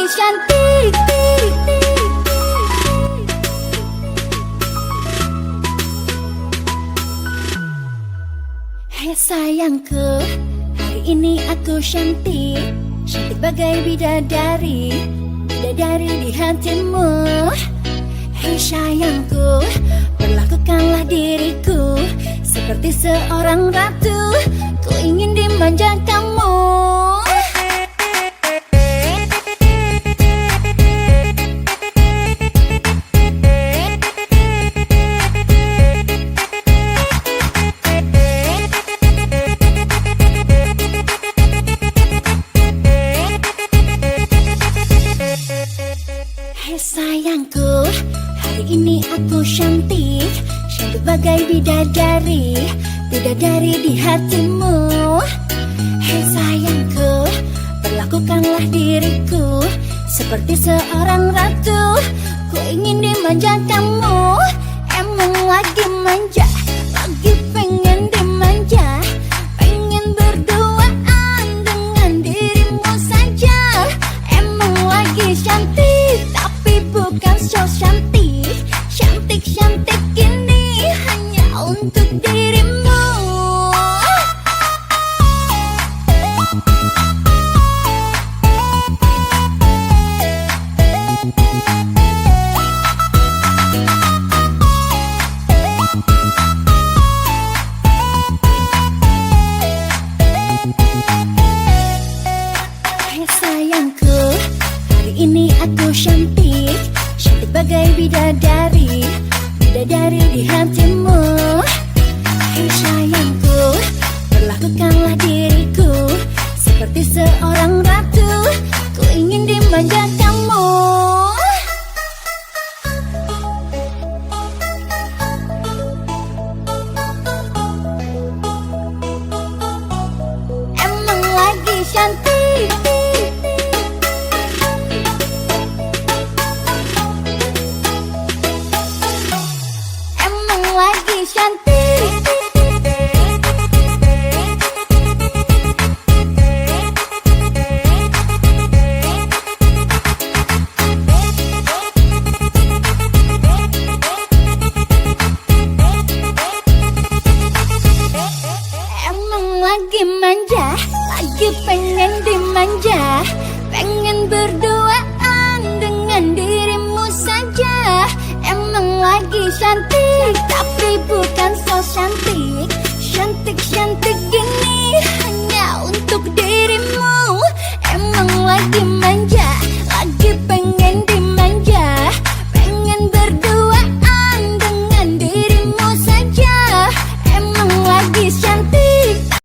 cantik. Hai sayangku, hari ini aku cantik, cantik bagai bidadari, bidadari di hatimu. Hei sayangku, perlakukanlah diriku seperti seorang ratu, ku ingin dimanja kamu. Hei sayangku, hari ini aku cantik, cantik bagai bidadari, bidadari di hatimu. Hei sayangku, perlakukanlah diriku seperti seorang ratu, ku ingin dimanja kamu. Emang lagi manja, lagi pengen dimanja, pengen berduaan dengan dirimu saja. Emang lagi cantik, tapi bukan so cantik, cantik-cantik ini hanya untuk dirimu. Hai sayangku, hari ini aku cantik, cantik bagai bidadari, bidadari di hatimu. Hei sayangku, perlakukanlah diriku seperti seorang ratu, ku ingin dimanja kamu. Emang lagi cantik, emang lagi cantik. Emang lagi manja, lagi pengen dimanja, pengen berduaan dengan dirimu saja. Emang lagi cantik, tapi bukan so cantik,